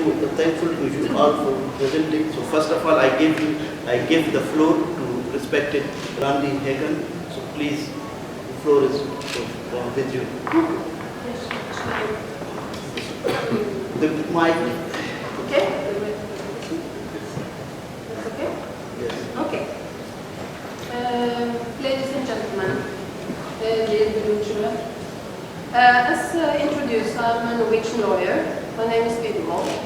thankful to you all for presenting. So first of all, I give the floor to respected Randi Hagen. So please, the floor is with you. The mic. Okay. Okay. Yes. Okay. Ladies and gentlemen, dear Norwegian, as introduced, I'm a Norwegian lawyer. My name is Bolan.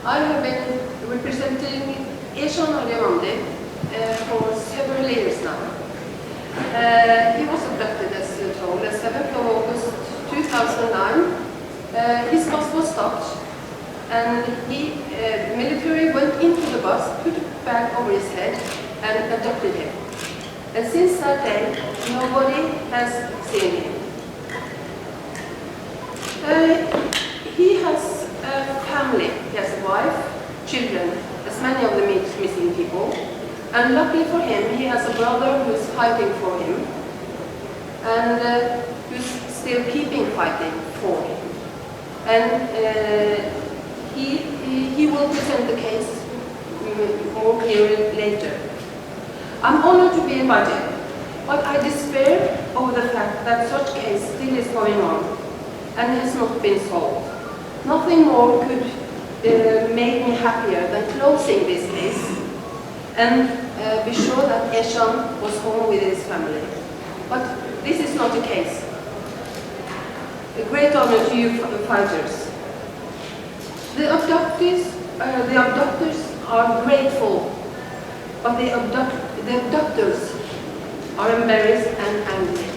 I have been representing Ehsan Arjumandi for several years now. He was abducted, as told, on 7th of August 2009. His bus was stopped, and military went into the bus, put a bag over his head, and abducted him. And since that day, nobody has seen him. He has a family. He has a wife, children, as many of the missing people. And luckily for him, he has a brother who is fighting for him, and who's still keeping fighting for him. And he will present the case more clearly later. I'm honored to be invited, but I despair over the fact that such case still is going on and has not been solved. Nothing more could make me happier than closing this case and be sure that Ehsan was home with his family. But this is not the case. A great honor to you fighters. The abductors are grateful, but the abductors are embarrassed and angry.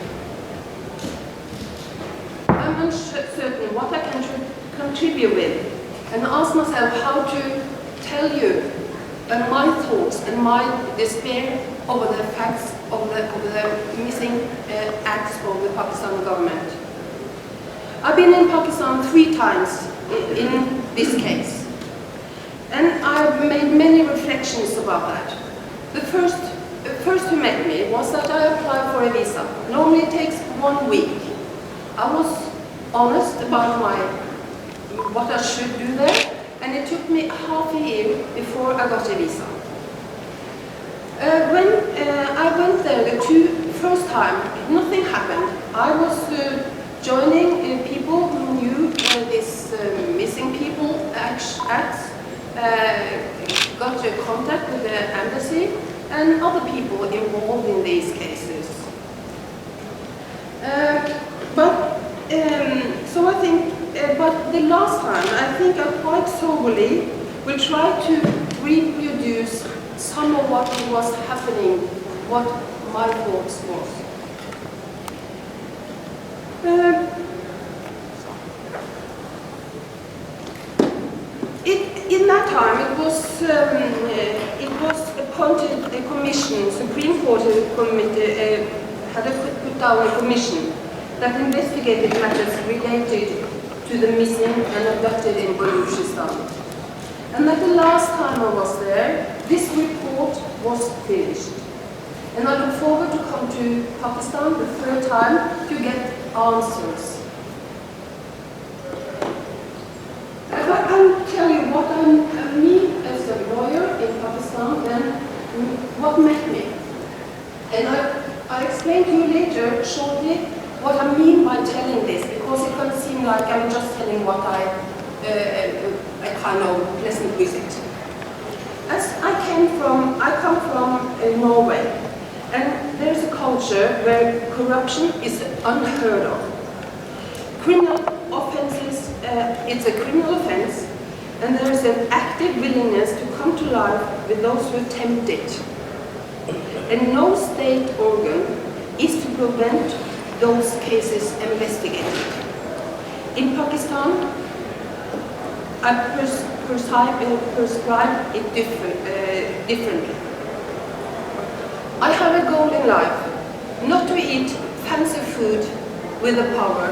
I'm uncertain what I can contribute with, and ask myself how to tell you my thoughts and my despair over the facts of the missing acts of the Pakistani government. I've been in Pakistan 3 times in this case, and I've made many reflections about that. The first who met me was that I applied for a visa. Normally it takes 1 week. I was honest about what I should do there, and it took me half a year before I got a visa. When I went there the first time, nothing happened. I was joining people who knew this missing people acts, got a contact with the embassy and other people involved in these cases. So I think, but the last time, I think I quite soberly will try to reproduce some of what was happening, what my thoughts was. In that time, it was appointed a commission. Supreme Court had put down a commission that investigated matters related to the missing and abducted in Balochistan. And that the last time I was there, this report was finished. And I look forward to come to Pakistan the 3rd time to get answers. But I'll tell you what me as a lawyer in Pakistan and what met me. And I'll explain to you later, shortly, what I mean by telling this, because it can seem like I'm just telling what I kind of pleasant visit. As I come from Norway, and there's a culture where corruption is unheard of. Criminal offenses, it's a criminal offense, and there is an active willingness to come to life with those who attempt it. And no state organ is to prevent those cases investigated. In Pakistan, I prescribe it differently. I have a goal in life, not to eat fancy food with the power,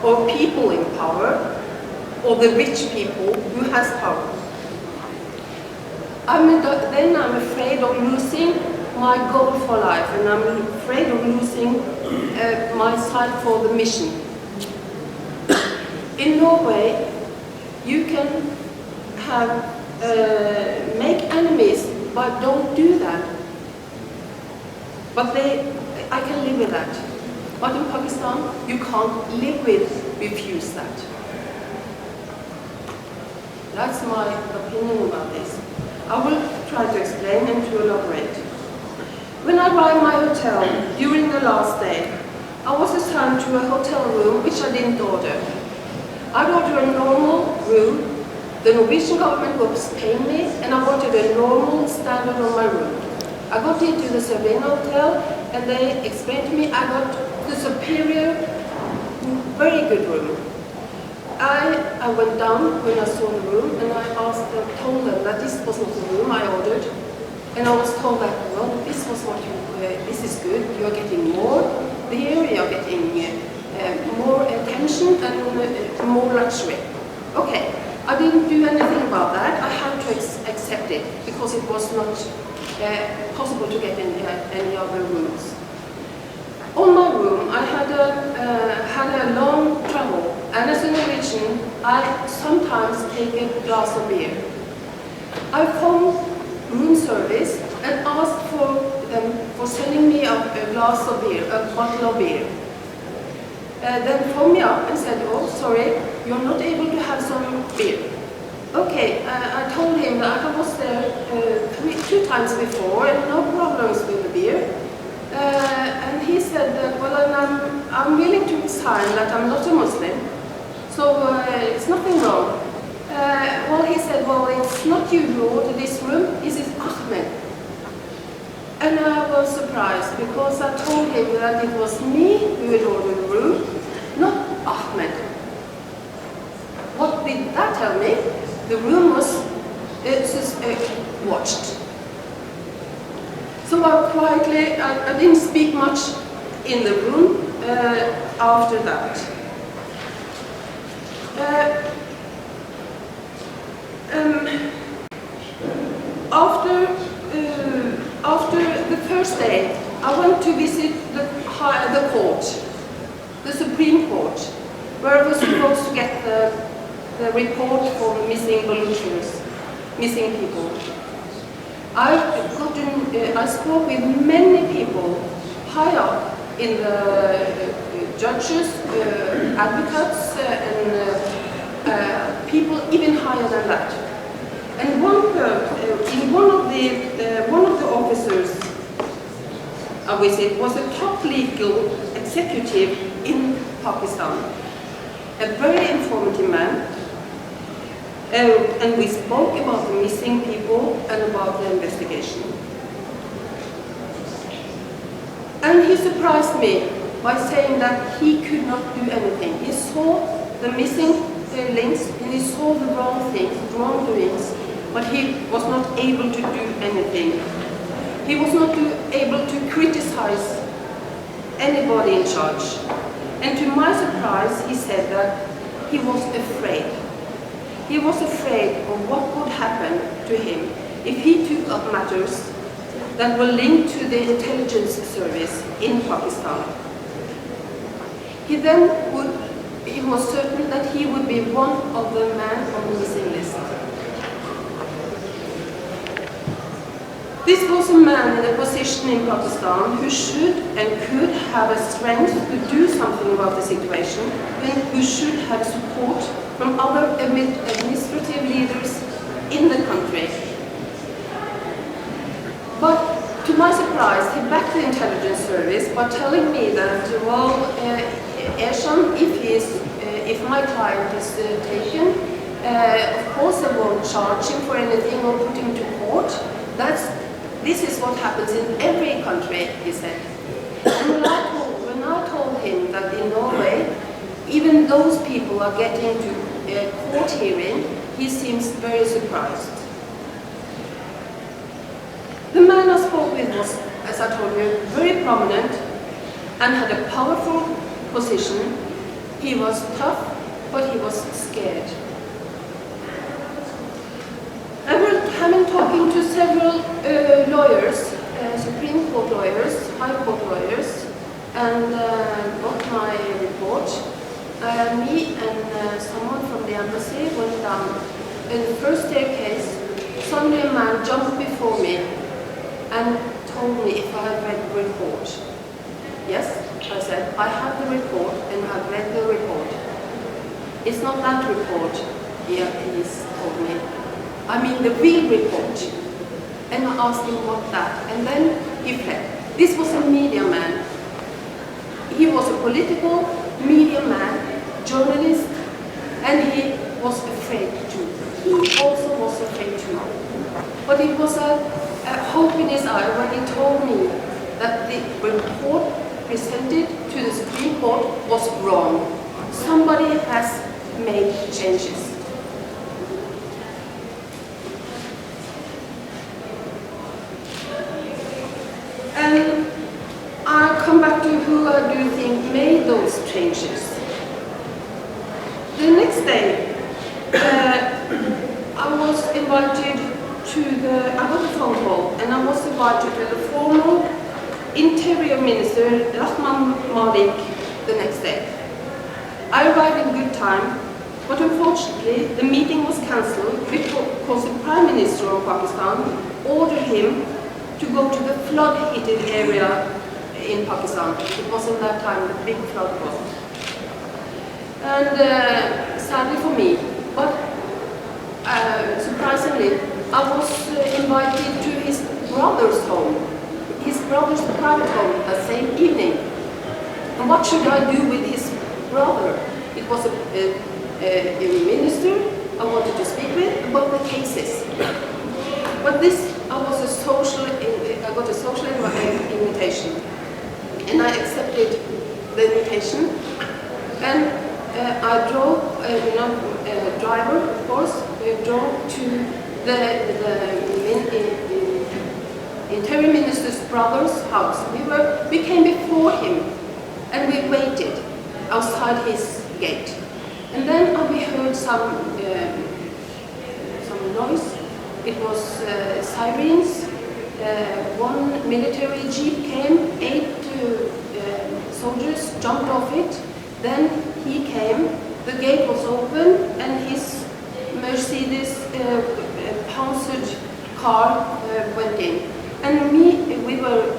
or people in power, or the rich people who has power. Then I'm afraid of losing my goal for life, and I'm afraid of losing my sight for the mission. In Norway, you can make enemies, but don't do that. But I can live with that. But in Pakistan, you can't live with, refuse that. That's my opinion about this. I will try to explain and to elaborate. When I arrived my hotel during the last day, I was assigned to a hotel room which I didn't order. I ordered a normal room. The Norwegian government was paying me, and I wanted a normal standard on my room. I got into the Serena Hotel, and they explained to me I got the superior, very good room. I went down when I saw the room, and I told them that this was not the room I ordered. And I was told that, well, this is good, you're getting more beer, you're getting more attention and more luxury. Okay, I didn't do anything about that. I had to accept it because it was not possible to get in any other rooms. On my room, I had a long travel, and as a Norwegian, I sometimes take a glass of beer. I phoned room service and asked for them for sending me a glass of beer, a bottle of beer. Then phoned me up and said, oh, sorry, you're not able to have some beer. Okay, I told him that I was there 2 times before and no problems with the beer. And he said that, well, I'm willing to sign that I'm not a Muslim, so it's nothing wrong. Well, he said, well, it's not you who ordered this room, this is Ahmed. And I was surprised because I told him that it was me who had ordered the room, not Ahmed. What did that tell me? The room was watched. So I didn't speak much in the room after that. After the first day, I went to visit the court, the Supreme Court, where I was supposed to get the report for missing Balochians, missing people. I spoke with many people high up in the judges, advocates, and people even higher than that. And one of the officers I visited was a top legal executive in Pakistan, a very informative man. And we spoke about the missing people and about the investigation. And he surprised me by saying that he could not do anything. He saw the missing links and he saw the wrongdoings, but he was not able to do anything. He was not able to criticize anybody in charge. And to my surprise, he said that he was afraid. He was afraid of what would happen to him if he took up matters that were linked to the intelligence service in Pakistan. He was certain that he would be one of the men on the missing list. This was a man in a position in Pakistan who should and could have a strength to do something about the situation, and who should have support from other administrative leaders in the country. But to my surprise, he backed the intelligence service by telling me that, well, Ehsan, if my client is taken, of course they won't charge him for anything or put him to court. This is what happens in every country, he said. And when I told him that in Norway, even those people are getting to a court hearing, he seems very surprised. The man I spoke with was, as I told you, very prominent and had a powerful position. He was tough, but he was scared. I've been talking to several lawyers, Supreme Court lawyers, High Court lawyers, and got my report. Me and someone from the embassy went down in the first staircase, suddenly a man jumped before me and told me if I had read the report. Yes, I said, I have the report and have read the report. It's not that report, he told me. I mean the real report. And I asked him what that, and then he fled. This was a media man. He was a political media man, journalist, and he was afraid too. He also was afraid too. But it was a hope in his eye when he told me that the report presented to the Supreme Court was wrong. Somebody has made changes. And I'll come back to who I do think made those changes. The next day, I was invited I got a phone call, and I was invited to the former Interior Minister, Rahman Malik, the next day. I arrived in good time, but unfortunately, the meeting was cancelled because the Prime Minister of Pakistan ordered him to go to the flood-hit area in Pakistan. It was in that time the big flood was. And sadly for me, but surprisingly, I was invited to his brother's home, his brother's private home that same evening. And what should I do with his brother? It was a minister I wanted to speak with about the cases. But this, I got a social invitation, and I accepted the invitation. And I drove, driver, of course, drove to the Interior Minister's brother's house. We came before him, and we waited outside his gate. And then we heard some noise. It was sirens. One military jeep came. 8 soldiers jumped off it. Then he came. The gate was open, and his Mercedes panzered car went in. And we were,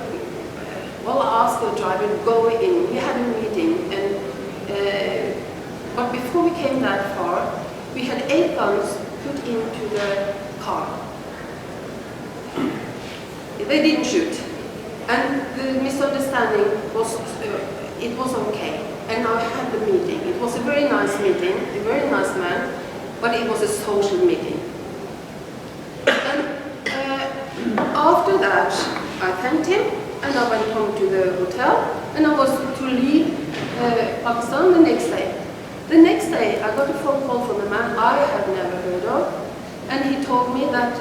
I asked the driver to go in. We had a meeting, and but before we came that far, we had 8 guns put into the car. They didn't shoot, and the misunderstanding was, it was okay. And I had the meeting. It was a very nice meeting, a very nice man, but it was a social meeting. And after that, I thanked him, and I went home to the hotel, and I was to leave Pakistan the next day. The next day, I got a phone call from a man I had never heard of, and he told me that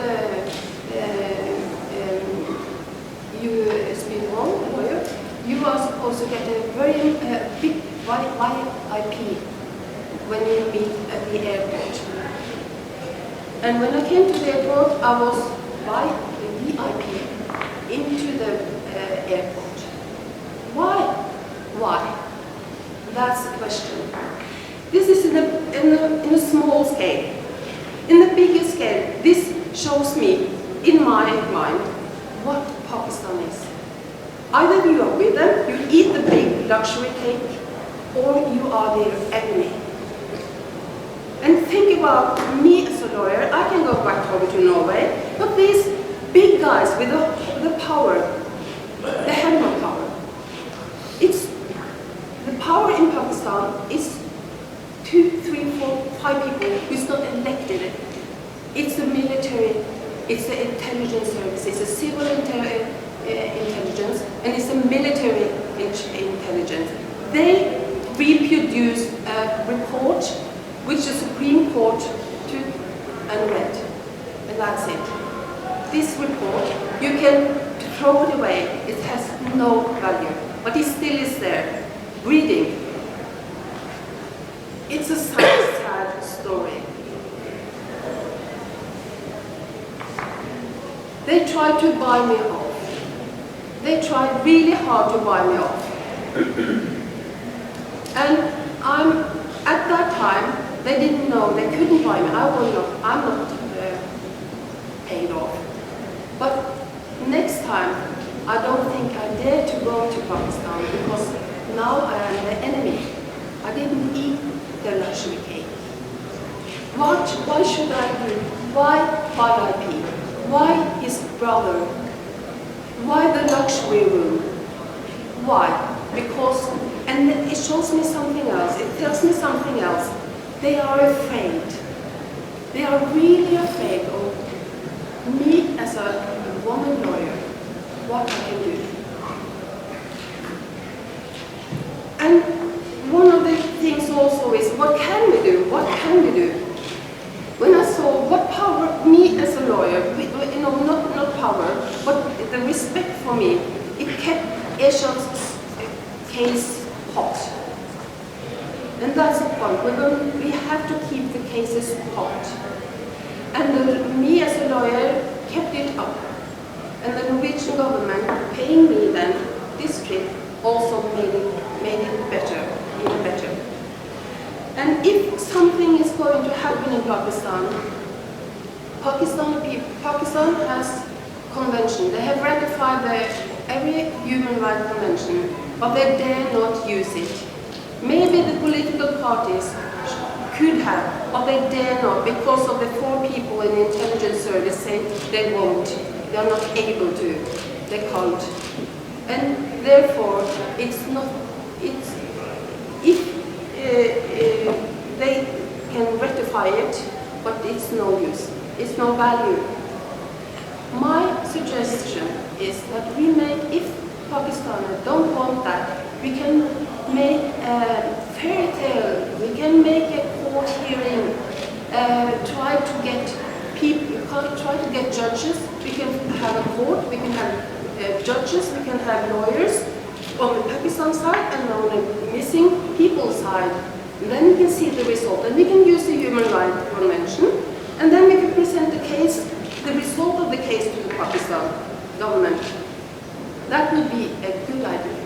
you speak wrong, lawyer. You are supposed to get a very big VIP when you meet at the airport. And when I came to the airport, I was VIP into the airport. Why? Why? That's the question. This is in a small scale. In the bigger scale, this shows me, in my mind, what Pakistan is. Either you are with them, you eat the big luxury cake, or you are their enemy. And think about me as a lawyer. I can go back over to Norway, but these big guys with the power, they have no power. It's the power in Pakistan is 2, 3, 4, 5 people who's not elected. It's the military, it's the intelligence service, it's the civil intelligence, and it's the military intelligence. They reproduce a report which the Supreme Court took and read, and that's it. This report, you can throw it away, it has no value, but it still is there, reading. It's a sad story. They tried to buy me off. They tried really hard to buy me off. And at that time, they didn't know, they couldn't employ me. I'm not paid off. But next time, I don't think I dare to go to Pakistan because now I am the enemy. I didn't eat the luxury cake. Why should I do? Why VIP? Why his brother? Why the luxury room? Why? Because, and it shows me something else. It tells me something else. They are afraid. They are really afraid of me as a woman lawyer, what I can do. And one of the things also is, what can we do? What can we do? When I saw what power, me as a lawyer, not power, but the respect for me, it kept Ehsan's case hot. And that's the point. We have to keep the cases hot. And me as a lawyer kept it up. And the Norwegian government paying me then this trip also made it better, even better. And if something is going to happen in Pakistan, Pakistan has convention. They have ratified every human rights convention, but they dare not use it. Maybe the political parties could have, but they dare not because of the 4 people in the intelligence service say they won't. They are not able to. They can't. And therefore, it's not. It's if they can ratify it, but it's no use. It's no value. My suggestion is that we make, if Pakistan don't want that, we can make a fairy tale. We can make a court hearing. Try to get people. Try to get judges. We can have a court. We can have judges. We can have lawyers on the Pakistan side and on the missing people side. And then we can see the result. And we can use the Human Rights Convention. And then we can present the case, the result of the case to the Pakistan government. That would be a good idea.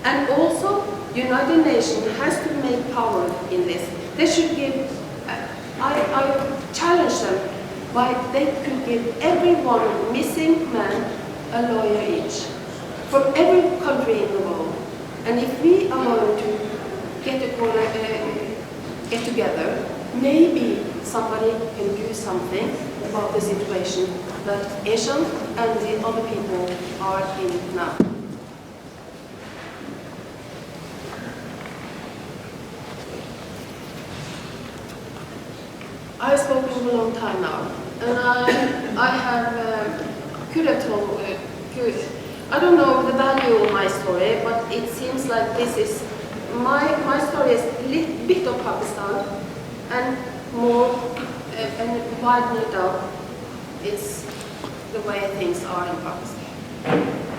And also, United Nations has to make power in this. They should give, I challenge them, by they could give everyone missing man a lawyer each, from every country in the world. And if we are going to get together, maybe somebody can do something about the situation that Ehsan and the other people are in now. I've spoken for a long time now, and I could have told, I don't know the value of my story, but it seems like this is, my story is a little bit of Pakistan, and more, and widen it out, it's the way things are in Pakistan.